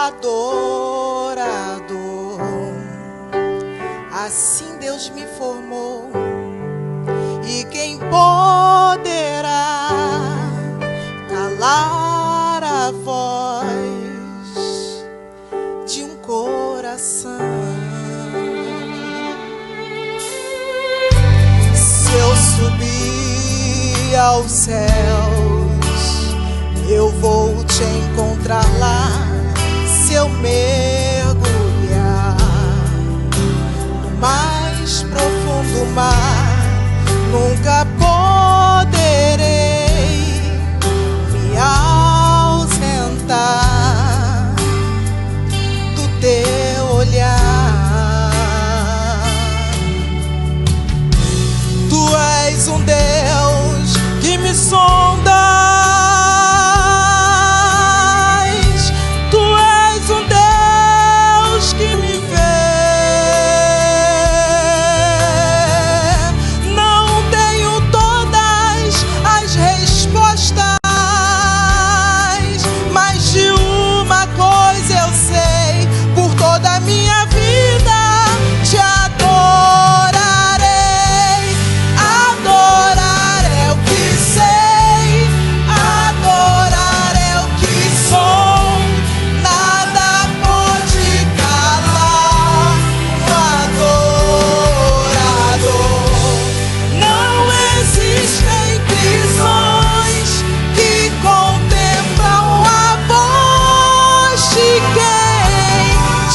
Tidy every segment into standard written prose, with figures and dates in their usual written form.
adorador. Assim Deus me formou, e quem poderá calar a voz de um coração? Se eu subir aos céus, eu vou te encontrar lá. Se eu mergulhar no mais profundo mar, nunca poderei me ausentar do teu olhar. Tu és um Deus que me sondas. Tu és um Deus que me vê. Não tenho todas as respostas, mas de uma coisa eu sei: por toda a minha vida te adorarei. Adorar é o que sei, adorar é o que sou. Nada pode calar um adorador. Não existem prisões que contemplam a voz de quem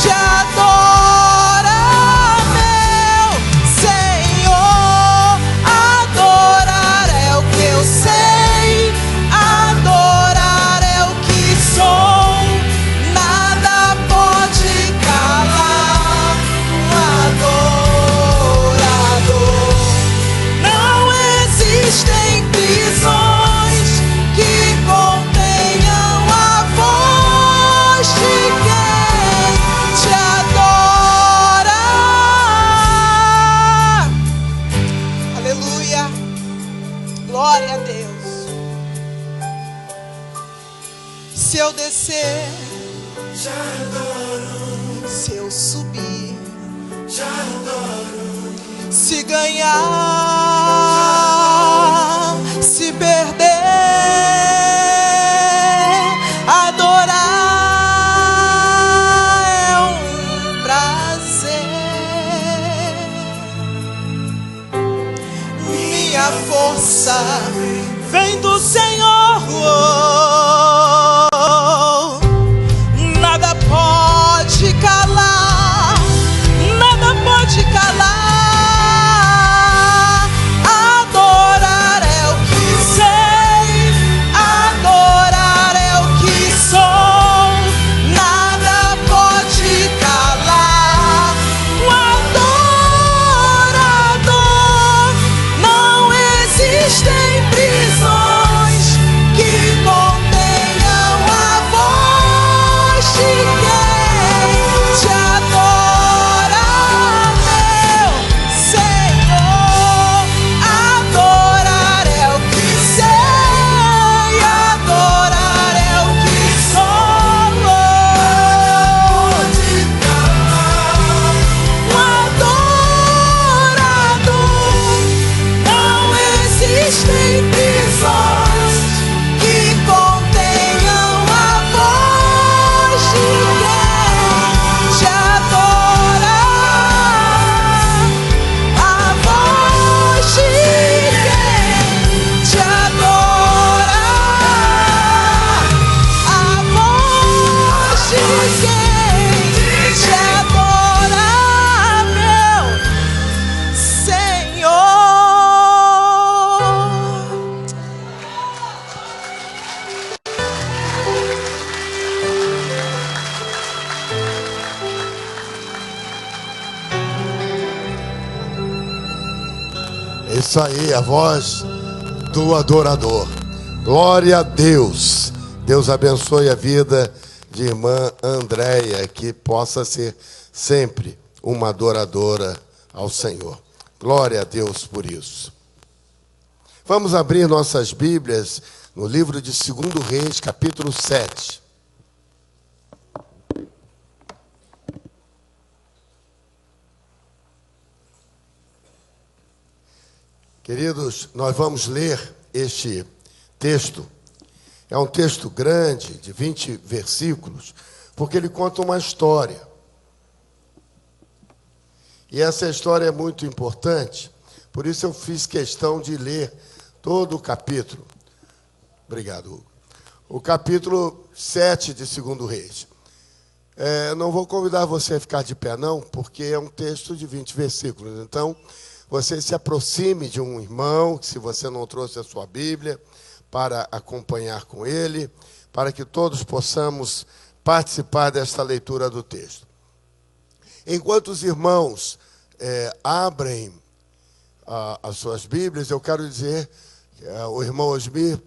te adora, meu Senhor. Adorar é o que eu sei, adorar é o que sou. Nada pode calar um adorador. Não existem prisões que contenham a voz de quem te adora. Aleluia, glória a Deus. Se eu descer, Já adoro, se eu subir, já adoro, se ganhar, se perder, adorar é um prazer. Minha força vem do Senhor. Nada pode calar, nada pode calar. Adorar é o que sei, adorar é o que sou. Nada pode calar o adorador. Não existem prisões que contenham a voz de quem te adora, meu Senhor. Adorar é o que sei, adorar é o que sou. Um adorador. Não existem prisões que contenham a voz de quem te adora. A voz de quem te adora. A voz de quem te adora, meu Senhor. Isso aí, a voz do adorador. Glória a Deus. Deus abençoe a vida de irmã Andréia, que possa ser sempre uma adoradora ao Senhor. Glória a Deus por isso. Vamos abrir nossas Bíblias no livro de 2 Reis, capítulo 7. Queridos, nós vamos ler este texto. É um texto grande, de 20 versículos, porque ele conta uma história. E essa história é muito importante, por isso eu fiz questão de ler todo o capítulo. Obrigado, Hugo. O capítulo 7 de 2 Reis. Não vou convidar você a ficar de pé, não, porque é um texto de 20 versículos. Então, você se aproxime de um irmão, se você não trouxe a sua Bíblia, para acompanhar com ele, para que todos possamos participar desta leitura do texto. Enquanto os irmãos abrem as suas Bíblias, eu quero dizer que o irmão Osmir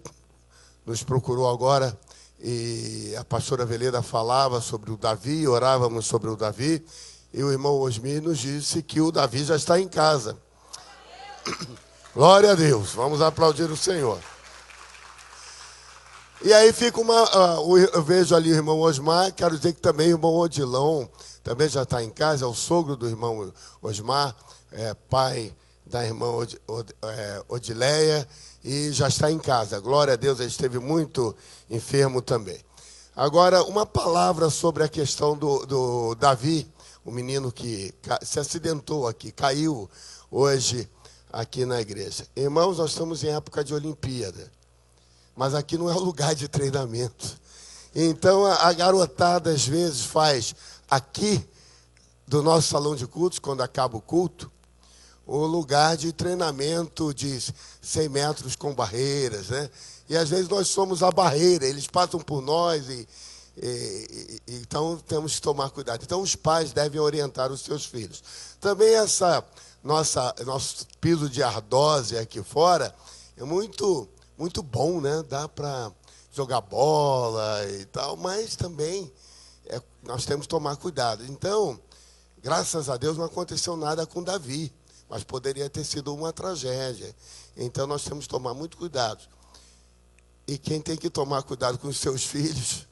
nos procurou agora e a pastora Veleda falava sobre o Davi, orávamos sobre o Davi, e o irmão Osmir nos disse que o Davi já está em casa. Glória a Deus, vamos aplaudir o Senhor. E aí fica eu vejo ali o irmão Osmar, quero dizer que também o irmão Odilon também já está em casa, é o sogro do irmão Osmar, pai da irmã Odileia, e já está em casa. Glória a Deus, ele esteve muito enfermo também. Agora, uma palavra sobre a questão do Davi, o menino que se acidentou aqui, caiu hoje aqui na igreja. Irmãos, nós estamos em época de Olimpíada, mas aqui não é lugar de treinamento. Então, a garotada, às vezes, faz aqui, do nosso salão de cultos, quando acaba o culto, o lugar de treinamento de 100 metros com barreiras, né? E, às vezes, nós somos a barreira, eles passam por nós, então temos que tomar cuidado. Então, os pais devem orientar os seus filhos. Também nosso piso de ardósia aqui fora é muito bom, né? Dá para jogar bola e tal, mas também nós temos que tomar cuidado. Então, graças a Deus não aconteceu nada com Davi, mas poderia ter sido uma tragédia. Então, nós temos que tomar muito cuidado. E quem tem que tomar cuidado com os seus filhos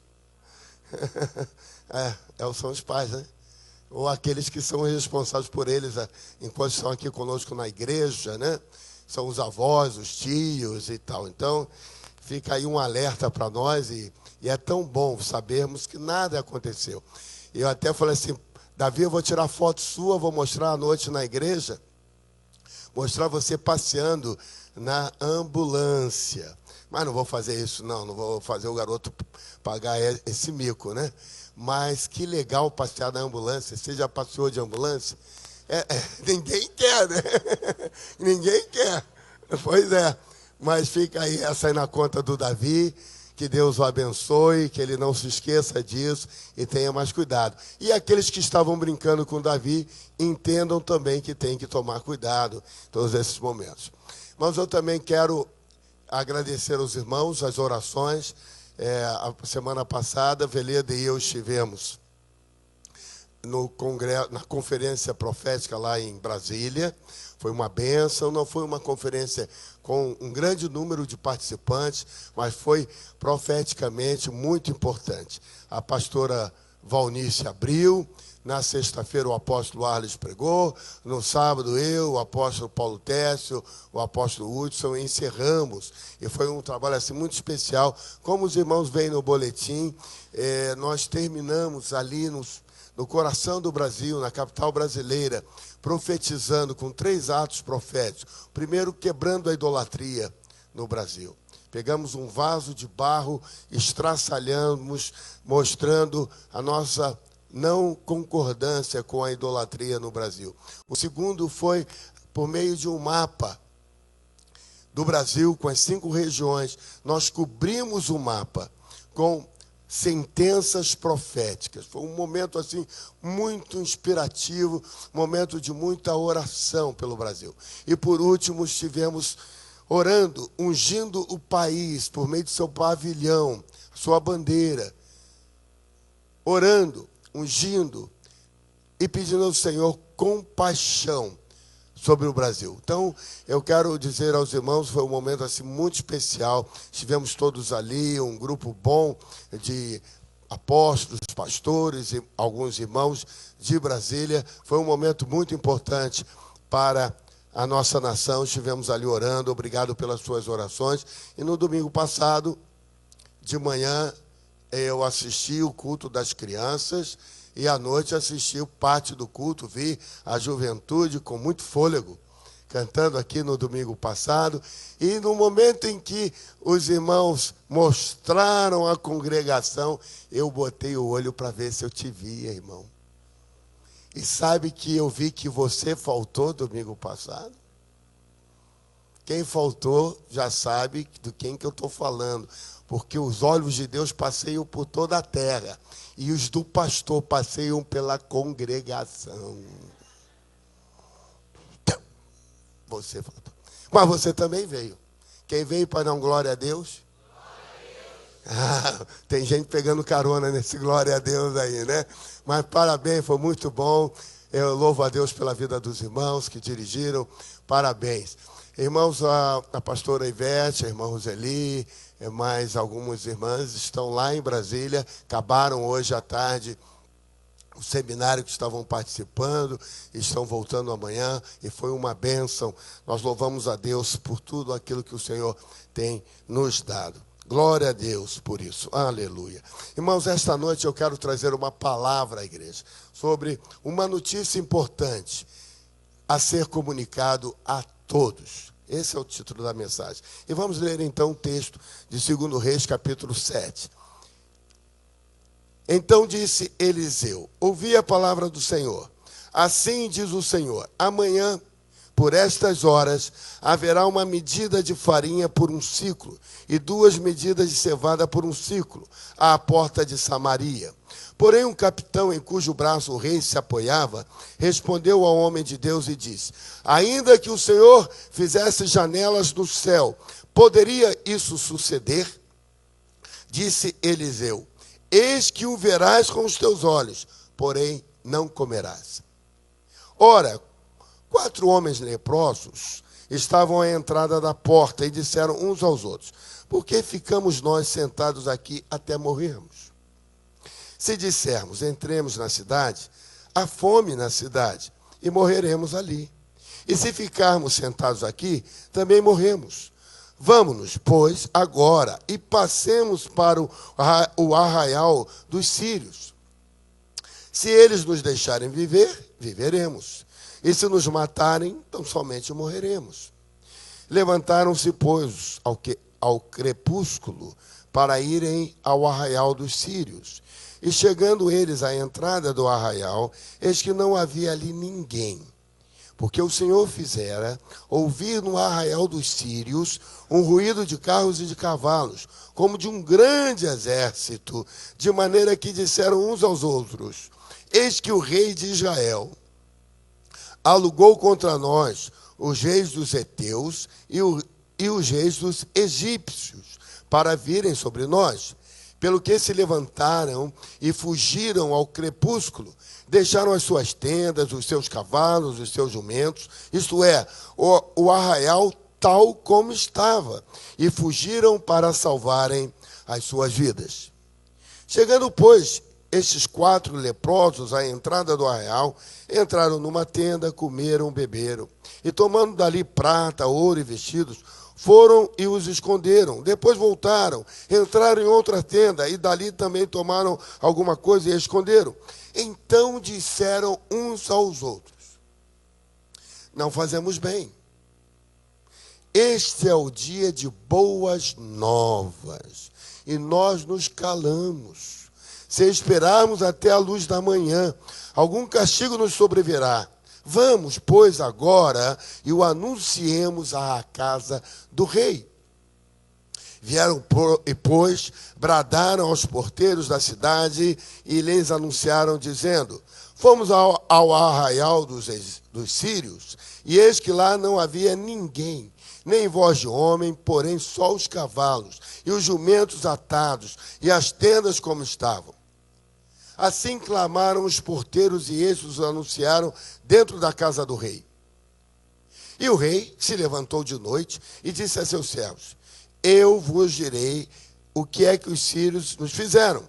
são os pais, né? Ou aqueles que são responsáveis por eles enquanto estão aqui conosco na igreja, né? São os avós, os tios e tal. Então, fica aí um alerta para nós e é tão bom sabermos que nada aconteceu. Eu até falei assim, Davi, eu vou tirar foto sua, vou mostrar à noite na igreja, mostrar você passeando na ambulância. Mas não vou fazer isso, não vou fazer o garoto pagar esse mico, né? Mas que legal passear na ambulância. Você já passeou de ambulância? Ninguém quer, né? Ninguém quer. Pois é. Mas fica aí essa aí na conta do Davi. Que Deus o abençoe, que ele não se esqueça disso e tenha mais cuidado. E aqueles que estavam brincando com Davi, entendam também que tem que tomar cuidado em todos esses momentos. Mas eu também quero agradecer aos irmãos, as orações. A semana passada, Veleda e eu estivemos no congresso, na conferência profética lá em Brasília. Foi uma bênção, não foi uma conferência com um grande número de participantes, mas foi profeticamente muito importante. A pastora Valnice abriu, na sexta-feira o apóstolo Arles pregou, no sábado eu, o apóstolo Paulo Técio, o apóstolo Hudson, encerramos. E foi um trabalho assim, muito especial. Como os irmãos veem no boletim, nós terminamos ali no coração do Brasil, na capital brasileira, profetizando com 3 atos proféticos. Primeiro, quebrando a idolatria no Brasil. Pegamos um vaso de barro, estraçalhamos, mostrando a nossa não concordância com a idolatria no Brasil. O segundo foi por meio de um mapa do Brasil, com as 5 regiões. Nós cobrimos o mapa com sentenças proféticas. Foi um momento assim muito inspirativo, momento de muita oração pelo Brasil. E por último, estivemos orando, ungindo o país por meio de seu pavilhão, sua bandeira, orando, ungindo e pedindo ao Senhor compaixão sobre o Brasil. Então, eu quero dizer aos irmãos, foi um momento assim muito especial. Estivemos todos ali, um grupo bom de apóstolos, pastores e alguns irmãos de Brasília. Foi um momento muito importante para a nossa nação, estivemos ali orando, obrigado pelas suas orações. E no domingo passado, de manhã, eu assisti o culto das crianças e à noite assisti parte do culto, vi a juventude com muito fôlego, cantando aqui no domingo passado. E no momento em que os irmãos mostraram a congregação, eu botei o olho para ver se eu te via, irmão. E sabe que eu vi que você faltou domingo passado? Quem faltou já sabe do quem que eu estou falando, porque os olhos de Deus passeiam por toda a terra e os do pastor passeiam pela congregação. Então, você faltou. Mas você também veio. Quem veio para dar glória a Deus? Ah, tem gente pegando carona nesse glória a Deus aí, né? Mas parabéns, foi muito bom. Eu louvo a Deus pela vida dos irmãos que dirigiram. Parabéns. Irmãos, a pastora Ivete, a irmã Roseli, mais algumas irmãs estão lá em Brasília, acabaram hoje à tarde o seminário que estavam participando, estão voltando amanhã, e foi uma bênção. Nós louvamos a Deus por tudo aquilo que o Senhor tem nos dado. Glória a Deus por isso. Aleluia. Irmãos, esta noite eu quero trazer uma palavra à igreja sobre uma notícia importante a ser comunicado a todos. Esse é o título da mensagem. E vamos ler então o texto de 2 Reis, capítulo 7. Então disse Eliseu: ouvi a palavra do Senhor. Assim diz o Senhor: amanhã, por estas horas, haverá uma medida de farinha por um ciclo, e 2 medidas de cevada por um ciclo, à porta de Samaria. Porém, um capitão em cujo braço o rei se apoiava, respondeu ao homem de Deus e disse: ainda que o Senhor fizesse janelas no céu, poderia isso suceder? Disse Eliseu: eis que o verás com os teus olhos, porém não comerás. Ora, 4 homens leprosos estavam à entrada da porta e disseram uns aos outros: por que ficamos nós sentados aqui até morrermos? Se dissermos, entremos na cidade, há fome na cidade, e morreremos ali. E se ficarmos sentados aqui, também morremos. Vamo-nos, pois, agora, e passemos para o arraial dos sírios. Se eles nos deixarem viver, viveremos. E se nos matarem, então somente morreremos. Levantaram-se, pois, ao crepúsculo, para irem ao arraial dos sírios. E chegando eles à entrada do arraial, eis que não havia ali ninguém, porque o Senhor fizera ouvir no arraial dos sírios um ruído de carros e de cavalos, como de um grande exército, de maneira que disseram uns aos outros: eis que o rei de Israel alugou contra nós os reis dos heteus e os reis dos egípcios, para virem sobre nós. Pelo que se levantaram e fugiram ao crepúsculo, deixaram as suas tendas, os seus cavalos, os seus jumentos, isto é, o arraial tal como estava, e fugiram para salvarem as suas vidas. Chegando, pois, estes 4 leprosos à entrada do arraial, entraram numa tenda, comeram, beberam, e tomando dali prata, ouro e vestidos, foram e os esconderam. Depois voltaram, entraram em outra tenda, e dali também tomaram alguma coisa e a esconderam. Então disseram uns aos outros: não fazemos bem. Este é o dia de boas novas, e nós nos calamos. Se esperarmos até a luz da manhã, algum castigo nos sobrevirá. Vamos, pois, agora e o anunciemos à casa do rei. Vieram, pois, bradaram aos porteiros da cidade e lhes anunciaram, dizendo: fomos ao arraial dos sírios, e eis que lá não havia ninguém, nem voz de homem, porém só os cavalos e os jumentos atados, e as tendas como estavam. Assim clamaram os porteiros, e estes os anunciaram dentro da casa do rei. E o rei se levantou de noite e disse a seus servos: eu vos direi o que é que os sírios nos fizeram.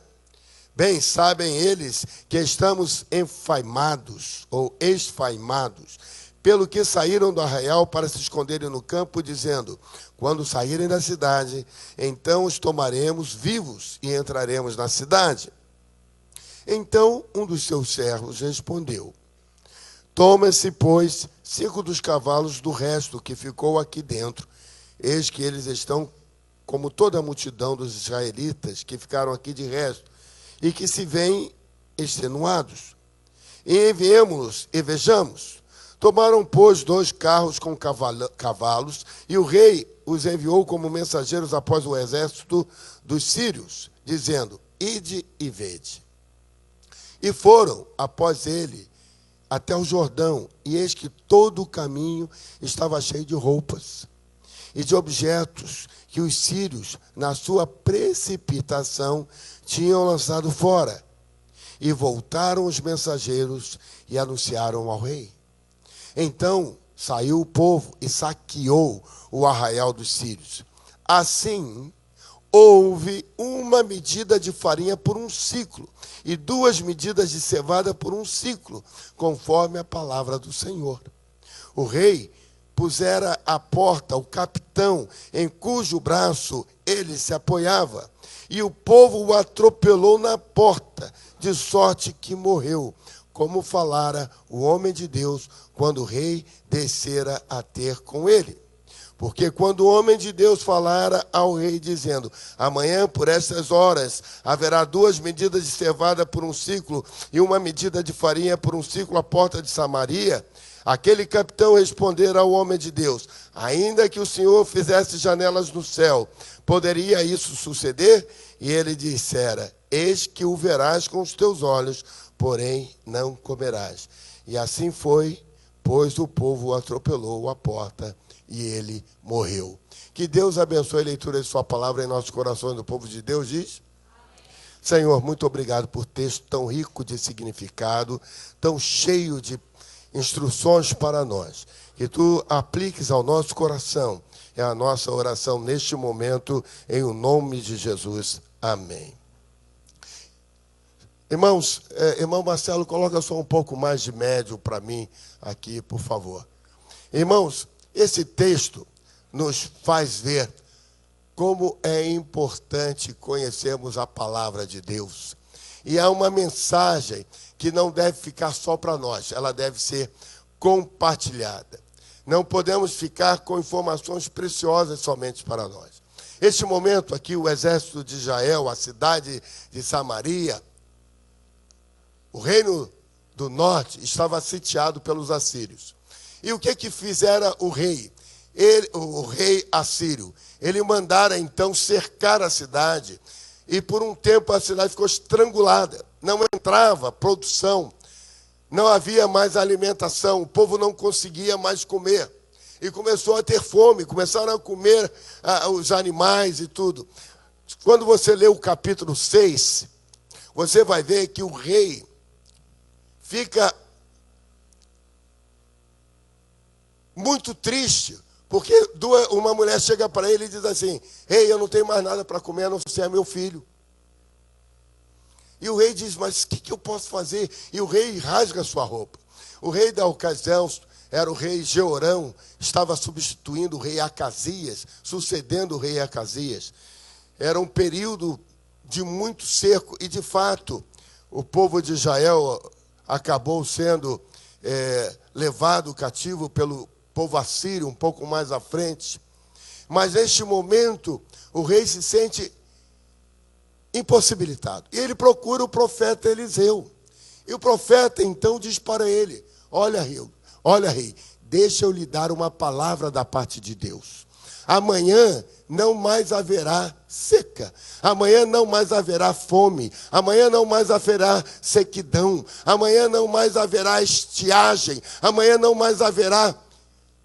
Bem sabem eles que estamos enfaimados ou esfaimados pelo que saíram do arraial para se esconderem no campo, dizendo: quando saírem da cidade, então os tomaremos vivos e entraremos na cidade. Então um dos seus servos respondeu: toma-se, pois, 5 dos cavalos do resto que ficou aqui dentro. Eis que eles estão como toda a multidão dos israelitas que ficaram aqui de resto, e que se veem extenuados. E enviemo-los e vejamos. Tomaram, pois, 2 carros com cavalos, e o rei os enviou como mensageiros após o exército dos sírios, dizendo: ide e vede. E foram após ele até o Jordão, e eis que todo o caminho estava cheio de roupas e de objetos que os sírios, na sua precipitação, tinham lançado fora. E voltaram os mensageiros e anunciaram ao rei. Então saiu o povo e saqueou o arraial dos sírios. Assim, houve 1 medida de farinha por 1 ciclo, e 2 medidas de cevada por 1 ciclo, conforme a palavra do Senhor. O rei pusera à porta o capitão, em cujo braço ele se apoiava, e o povo o atropelou na porta, de sorte que morreu, como falara o homem de Deus, quando o rei descera a ter com ele. Porque quando o homem de Deus falara ao rei, dizendo: amanhã, por estas horas, haverá 2 medidas de cevada por 1 ciclo, e 1 medida de farinha por 1 ciclo à porta de Samaria, aquele capitão respondera ao homem de Deus: ainda que o Senhor fizesse janelas no céu, poderia isso suceder? E ele dissera: eis que o verás com os teus olhos, porém não comerás. E assim foi, pois o povo o atropelou à porta, e ele morreu. Que Deus abençoe a leitura de sua palavra em nossos corações do povo de Deus, diz. Senhor, muito obrigado por texto tão rico de significado, tão cheio de instruções para nós. Que tu apliques ao nosso coração. É a nossa oração neste momento, em o nome de Jesus. Amém. Irmãos, irmão Marcelo, coloca só um pouco mais de médio para mim aqui, por favor. Irmãos, esse texto nos faz ver como é importante conhecermos a palavra de Deus. E há uma mensagem que não deve ficar só para nós, ela deve ser compartilhada. Não podemos ficar com informações preciosas somente para nós. Este momento aqui, o exército de Israel, a cidade de Samaria, o reino do norte estava sitiado pelos assírios. E o que fizera o rei? O rei assírio. Ele mandara então cercar a cidade. E por um tempo a cidade ficou estrangulada. Não entrava produção. Não havia mais alimentação. O povo não conseguia mais comer. E começou a ter fome. Começaram a comer os animais e tudo. Quando você lê o capítulo 6, você vai ver que o rei fica muito triste, porque uma mulher chega para ele e diz assim: rei, eu não tenho mais nada para comer, a não ser meu filho. E o rei diz: mas o que eu posso fazer? E o rei rasga a sua roupa. O rei da ocasião era o rei Jeorão, estava substituindo o rei Acasias, sucedendo o rei Acasias. Era um período de muito seco, e de fato, o povo de Israel acabou sendo levado cativo pelo povo assírio, um pouco mais à frente. Mas neste momento, o rei se sente impossibilitado. E ele procura o profeta Eliseu. E o profeta então diz para ele: olha, rei, deixa eu lhe dar uma palavra da parte de Deus. Amanhã não mais haverá seca. Amanhã não mais haverá fome. Amanhã não mais haverá sequidão. Amanhã não mais haverá estiagem. Amanhã não mais haverá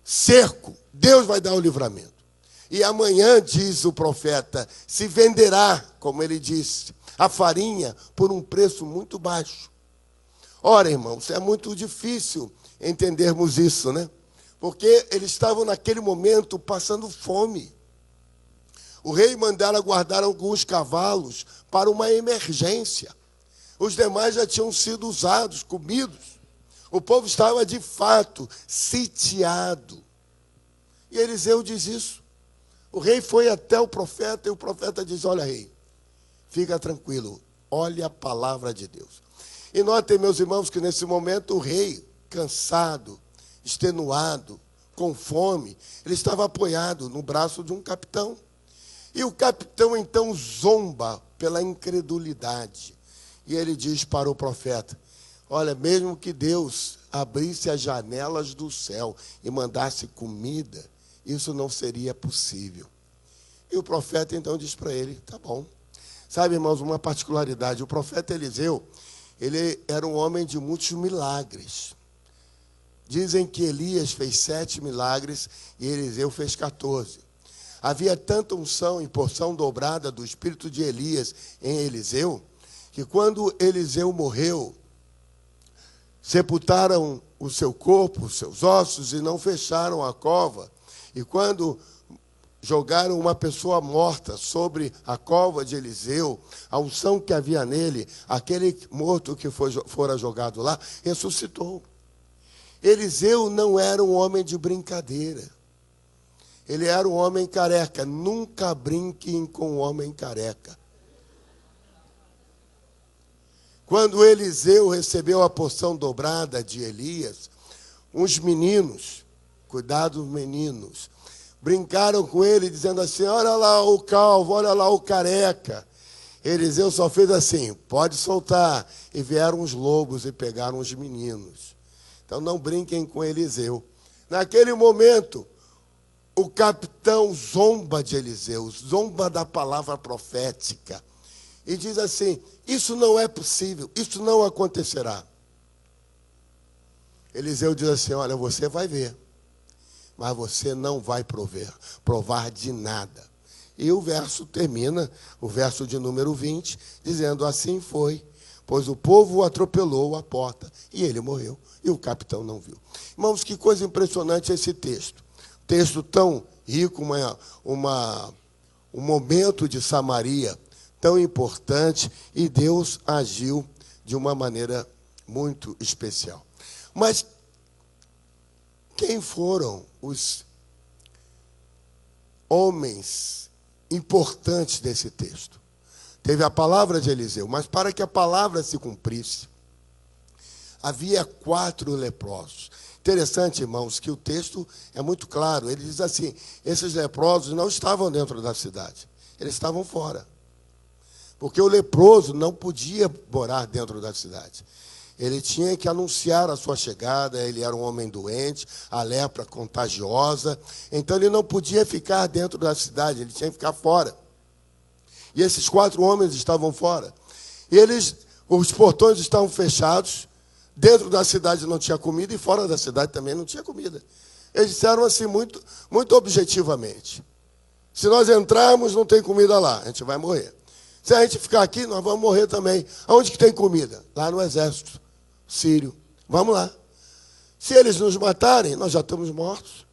cerco. Deus vai dar o livramento. E amanhã, diz o profeta, se venderá, como ele disse, a farinha por um preço muito baixo. Ora, irmãos, é muito difícil entendermos isso, né? Porque eles estavam naquele momento passando fome. O rei mandara guardar alguns cavalos para uma emergência. Os demais já tinham sido usados, comidos. O povo estava, de fato, sitiado. E Eliseu diz isso. O rei foi até o profeta e o profeta diz: olha, rei, fica tranquilo, olha a palavra de Deus. E notem, meus irmãos, que nesse momento o rei, cansado, extenuado, com fome, ele estava apoiado no braço de um capitão. E o capitão então zomba pela incredulidade. E ele diz para o profeta: olha, mesmo que Deus abrisse as janelas do céu e mandasse comida, isso não seria possível. E o profeta então diz para ele: tá bom. Sabe, irmãos, uma particularidade, o profeta Eliseu, ele era um homem de muitos milagres. Dizem que Elias fez 7 milagres e Eliseu fez 14. Havia tanta unção e porção dobrada do espírito de Elias em Eliseu, que quando Eliseu morreu, sepultaram o seu corpo, os seus ossos, e não fecharam a cova. E quando jogaram uma pessoa morta sobre a cova de Eliseu, a unção que havia nele, aquele morto que fora jogado lá, ressuscitou. Eliseu não era um homem de brincadeira. Ele era um homem careca. Nunca brinquem com um homem careca. Quando Eliseu recebeu a porção dobrada de Elias, uns meninos, cuidado meninos, brincaram com ele dizendo assim: olha lá o calvo, olha lá o careca. Eliseu só fez assim: pode soltar. E vieram os lobos e pegaram os meninos. Então não brinquem com Eliseu. Naquele momento, o capitão zomba de Eliseu, zomba da palavra profética. E diz assim: isso não é possível, isso não acontecerá. Eliseu diz assim: olha, você vai ver, mas você não vai provar de nada. E o verso termina, o verso de número 20, dizendo: assim foi, pois o povo o atropelou à porta, e ele morreu, e o capitão não viu. Irmãos, que coisa impressionante esse texto. Texto tão rico, um momento de Samaria tão importante, e Deus agiu de uma maneira muito especial. Mas quem foram os homens importantes desse texto? Teve a palavra de Eliseu, mas para que a palavra se cumprisse, havia 4 leprosos. Interessante, irmãos, que o texto é muito claro. Ele diz assim: esses leprosos não estavam dentro da cidade, eles estavam fora. Porque o leproso não podia morar dentro da cidade. Ele tinha que anunciar a sua chegada, ele era um homem doente, a lepra contagiosa. Então ele não podia ficar dentro da cidade, ele tinha que ficar fora. E esses 4 homens estavam fora. E os portões estavam fechados, dentro da cidade não tinha comida e fora da cidade também não tinha comida. Eles disseram assim, muito, muito objetivamente: se nós entrarmos, não tem comida lá, a gente vai morrer. Se a gente ficar aqui, nós vamos morrer também. Aonde que tem comida? Lá no exército sírio. Vamos lá. Se eles nos matarem, nós já estamos mortos.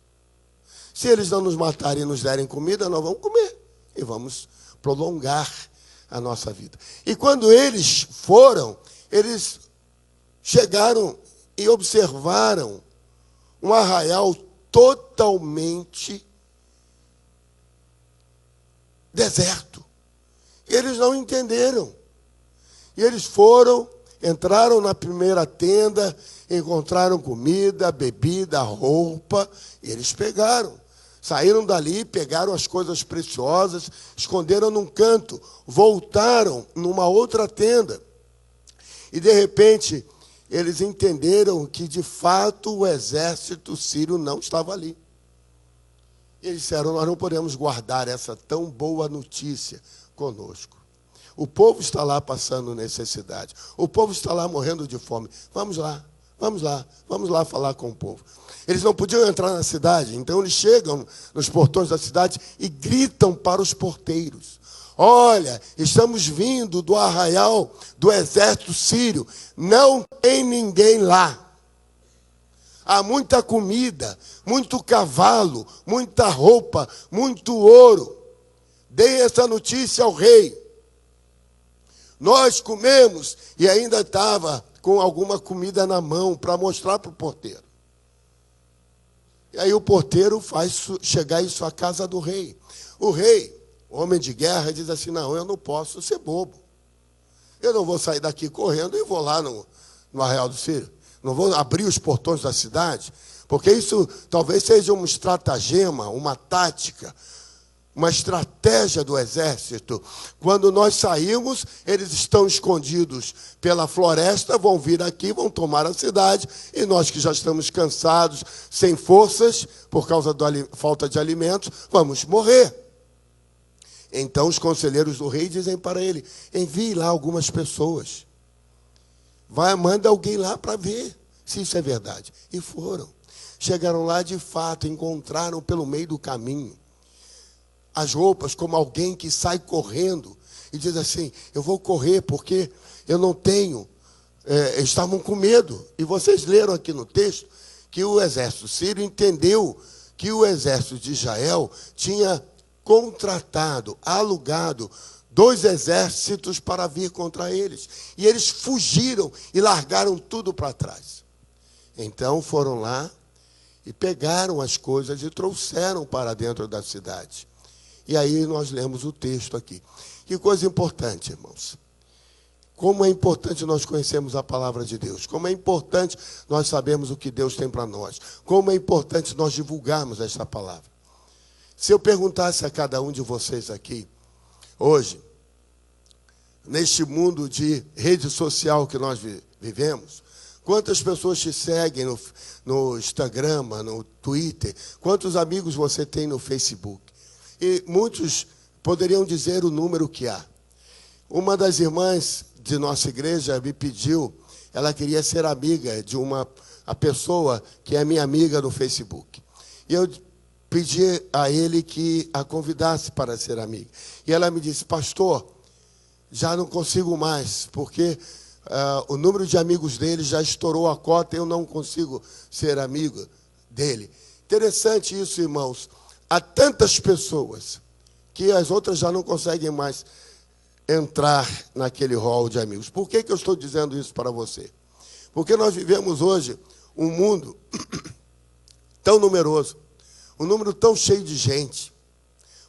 Se eles não nos matarem e nos derem comida, nós vamos comer. E vamos prolongar a nossa vida. E quando eles foram, eles chegaram e observaram um arraial totalmente deserto. Eles não entenderam. E eles foram, entraram na primeira tenda, encontraram comida, bebida, roupa, e eles pegaram. Saíram dali, pegaram as coisas preciosas, esconderam num canto, voltaram numa outra tenda. E de repente, eles entenderam que de fato o exército sírio não estava ali. E eles disseram: nós não podemos guardar essa tão boa notícia conosco. O povo está lá passando necessidade. O povo está lá morrendo de fome. Vamos lá, vamos lá, vamos lá falar com o povo. Eles não podiam entrar na cidade, então eles chegam nos portões da cidade e gritam para os porteiros: olha, estamos vindo do arraial do exército sírio, não tem ninguém lá. Há muita comida, muito cavalo, muita roupa, muito ouro. Deem essa notícia ao rei. Nós comemos, e ainda estava com alguma comida na mão para mostrar para o porteiro. E aí o porteiro faz chegar isso à casa do rei. O rei, homem de guerra, diz assim: não, eu não posso ser bobo. Eu não vou sair daqui correndo e vou lá no arraial do Sírio. Não vou abrir os portões da cidade, porque isso talvez seja um estratagema, uma tática, uma estratégia do exército. Quando nós saímos, eles estão escondidos pela floresta, vão vir aqui, vão tomar a cidade, e nós que já estamos cansados, sem forças, por causa da falta de alimentos, vamos morrer. Então os conselheiros do rei dizem para ele: envie lá algumas pessoas. Manda alguém lá para ver se isso é verdade. E foram. Chegaram lá, de fato, encontraram pelo meio do caminho as roupas, como alguém que sai correndo e diz assim: eu vou correr porque eu não tenho. Estavam com medo. E vocês leram aqui no texto que o exército sírio entendeu que o exército de Israel tinha contratado, alugado 2 exércitos para vir contra eles. E eles fugiram e largaram tudo para trás. Então foram lá e pegaram as coisas e trouxeram para dentro da cidade. E aí nós lemos o texto aqui. Que coisa importante, irmãos. Como é importante nós conhecermos a palavra de Deus. Como é importante nós sabermos o que Deus tem para nós. Como é importante nós divulgarmos esta palavra. Se eu perguntasse a cada um de vocês aqui, hoje, neste mundo de rede social que nós vivemos, quantas pessoas te seguem no Instagram, no Twitter, quantos amigos você tem no Facebook? E muitos poderiam dizer o número que há. Uma das irmãs de nossa igreja me pediu, ela queria ser amiga de a pessoa que é minha amiga no Facebook. E eu pedi a ele que a convidasse para ser amiga. E ela me disse: pastor, já não consigo mais, porque o número de amigos dele já estourou a cota, eu não consigo ser amigo dele. Interessante isso, irmãos. Há tantas pessoas que as outras já não conseguem mais entrar naquele hall de amigos. Por que eu estou dizendo isso para você? Porque nós vivemos hoje um mundo tão numeroso, um número tão cheio de gente,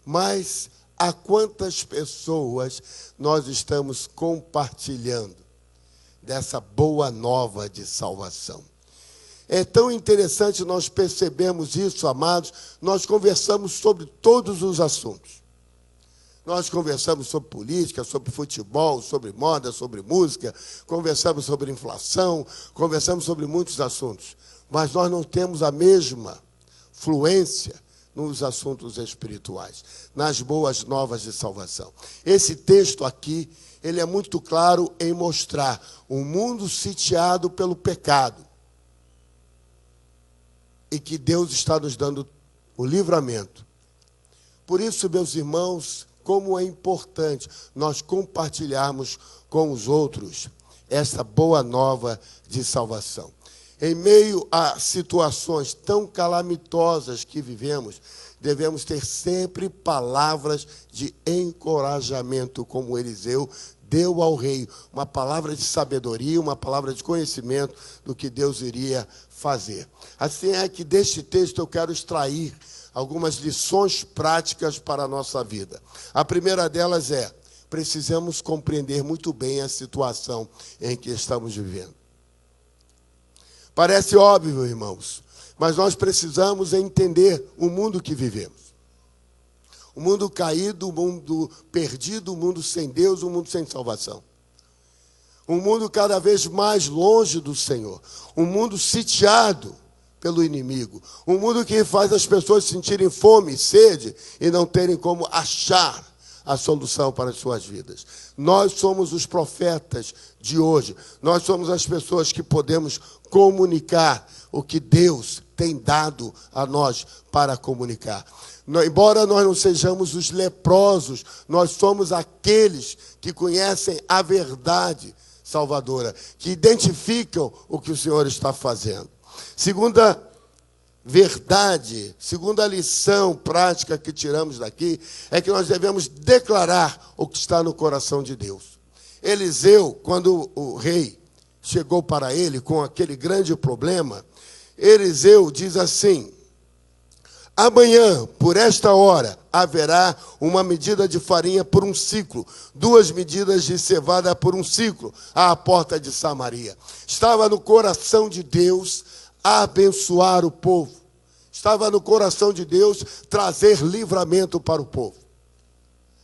mas a quantas pessoas nós estamos compartilhando dessa boa nova de salvação? É tão interessante nós percebemos isso, amados. Nós conversamos sobre todos os assuntos. Nós conversamos sobre política, sobre futebol, sobre moda, sobre música, conversamos sobre inflação, conversamos sobre muitos assuntos. Mas nós não temos a mesma fluência nos assuntos espirituais, nas boas novas de salvação. Esse texto aqui, ele é muito claro em mostrar um mundo sitiado pelo pecado e que Deus está nos dando o livramento. Por isso, meus irmãos, como é importante nós compartilharmos com os outros essa boa nova de salvação. Em meio a situações tão calamitosas que vivemos, devemos ter sempre palavras de encorajamento, como Eliseu deu ao rei, uma palavra de sabedoria, uma palavra de conhecimento do que Deus iria fazer. Assim é que deste texto eu quero extrair algumas lições práticas para a nossa vida. A primeira delas é: precisamos compreender muito bem a situação em que estamos vivendo. Parece óbvio, irmãos, mas nós precisamos entender o mundo que vivemos. O mundo caído, o mundo perdido, o mundo sem Deus, o mundo sem salvação. Um mundo cada vez mais longe do Senhor. Um mundo sitiado pelo inimigo. Um mundo que faz as pessoas sentirem fome e sede e não terem como achar a solução para as suas vidas. Nós somos os profetas de hoje. Nós somos as pessoas que podemos comunicar o que Deus tem dado a nós para comunicar. Embora nós não sejamos os leprosos, nós somos aqueles que conhecem a verdade salvadora, que identificam o que o Senhor está fazendo. Segunda verdade, segunda lição prática que tiramos daqui, é que nós devemos declarar o que está no coração de Deus. Eliseu, quando o rei chegou para ele com aquele grande problema, Eliseu diz assim: amanhã, por esta hora, haverá uma medida de farinha por um ciclo, 2 medidas de cevada por um ciclo, à porta de Samaria. Estava no coração de Deus abençoar o povo. Estava no coração de Deus trazer livramento para o povo.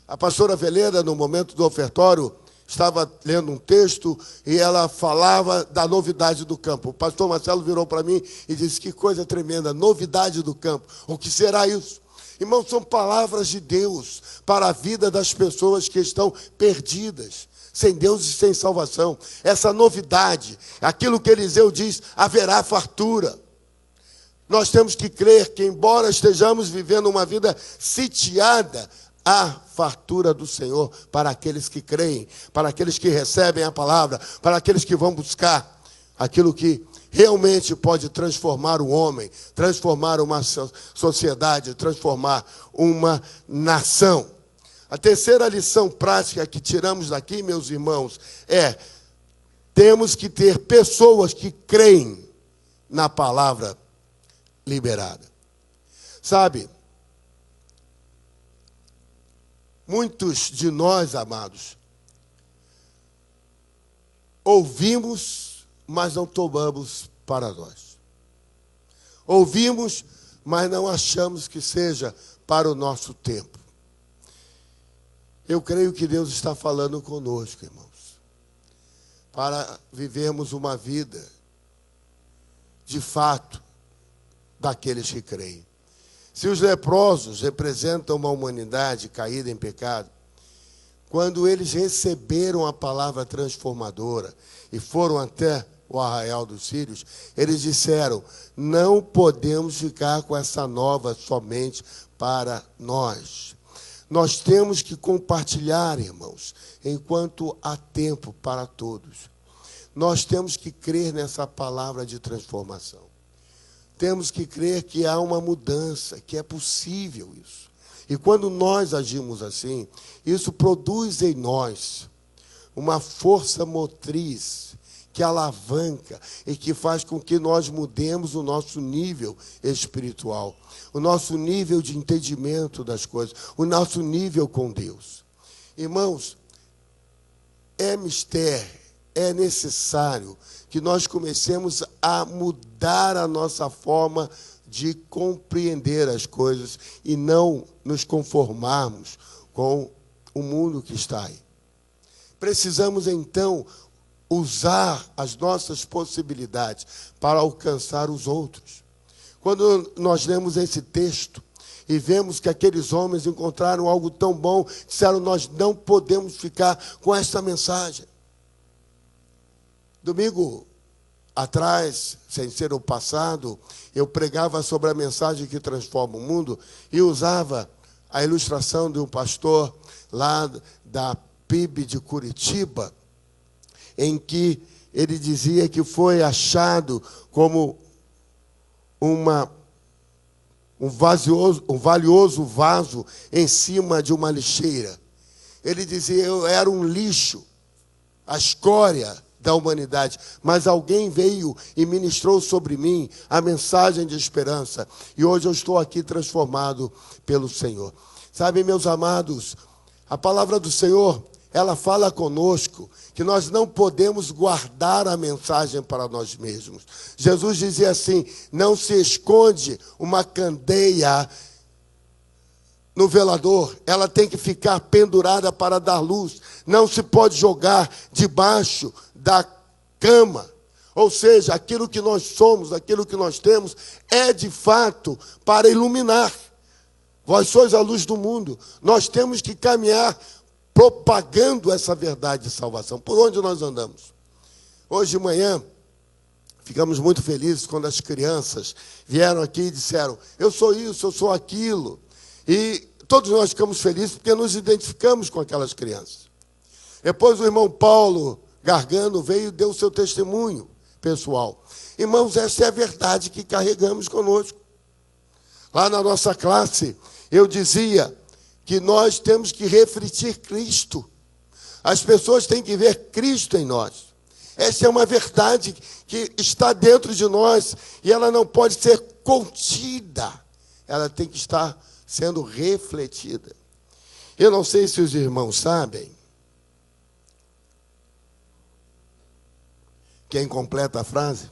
A pastora Veleda, no momento do ofertório, estava lendo um texto e ela falava da novidade do campo. O pastor Marcelo virou para mim e disse: que coisa tremenda, novidade do campo. O que será isso? Irmãos, são palavras de Deus para a vida das pessoas que estão perdidas, sem Deus e sem salvação. Essa novidade, aquilo que Eliseu diz, haverá fartura. Nós temos que crer que, embora estejamos vivendo uma vida sitiada, há fartura do Senhor para aqueles que creem, para aqueles que recebem a palavra, para aqueles que vão buscar aquilo que realmente pode transformar o homem, transformar uma sociedade, transformar uma nação. A terceira lição prática que tiramos daqui, meus irmãos, é: temos que ter pessoas que creem na palavra liberada. Sabe, muitos de nós, amados, ouvimos, mas não tomamos para nós. Ouvimos, mas não achamos que seja para o nosso tempo. Eu creio que Deus está falando conosco, irmãos, para vivermos uma vida, de fato, daqueles que creem. Se os leprosos representam uma humanidade caída em pecado, quando eles receberam a palavra transformadora e foram até o arraial dos sírios, eles disseram: não podemos ficar com essa nova somente para nós. Nós temos que compartilhar, irmãos, enquanto há tempo para todos. Nós temos que crer nessa palavra de transformação. Temos que crer que há uma mudança, que é possível isso. E quando nós agimos assim, isso produz em nós uma força motriz que alavanca e que faz com que nós mudemos o nosso nível espiritual, o nosso nível de entendimento das coisas, o nosso nível com Deus. Irmãos, é mistério, é necessário que nós comecemos a mudar a nossa forma de compreender as coisas e não nos conformarmos com o mundo que está aí. Precisamos, então, usar as nossas possibilidades para alcançar os outros. Quando nós lemos esse texto e vemos que aqueles homens encontraram algo tão bom, disseram: nós não podemos ficar com esta mensagem. Domingo atrás, sem ser o passado, eu pregava sobre a mensagem que transforma o mundo e usava a ilustração de um pastor lá da PIB de Curitiba, em que ele dizia que foi achado como um valioso vaso em cima de uma lixeira. Ele dizia: eu era um lixo, a escória da humanidade, mas alguém veio e ministrou sobre mim a mensagem de esperança, e hoje eu estou aqui transformado pelo Senhor. Sabe, meus amados, a palavra do Senhor, ela fala conosco que nós não podemos guardar a mensagem para nós mesmos. Jesus dizia assim: não se esconde uma candeia no velador, ela tem que ficar pendurada para dar luz, não se pode jogar debaixo da cama. Ou seja, aquilo que nós somos, aquilo que nós temos, é de fato para iluminar. Vós sois a luz do mundo. Nós temos que caminhar propagando essa verdade de salvação. Por onde nós andamos? Hoje de manhã, ficamos muito felizes quando as crianças vieram aqui e disseram: eu sou isso, eu sou aquilo. E todos nós ficamos felizes porque nos identificamos com aquelas crianças. Depois o irmão Paulo Gargano veio e deu o seu testemunho pessoal. Irmãos, essa é a verdade que carregamos conosco. Lá na nossa classe, eu dizia que nós temos que refletir Cristo. As pessoas têm que ver Cristo em nós. Essa é uma verdade que está dentro de nós e ela não pode ser contida. Ela tem que estar sendo refletida. Eu não sei se os irmãos sabem. Quem completa a frase?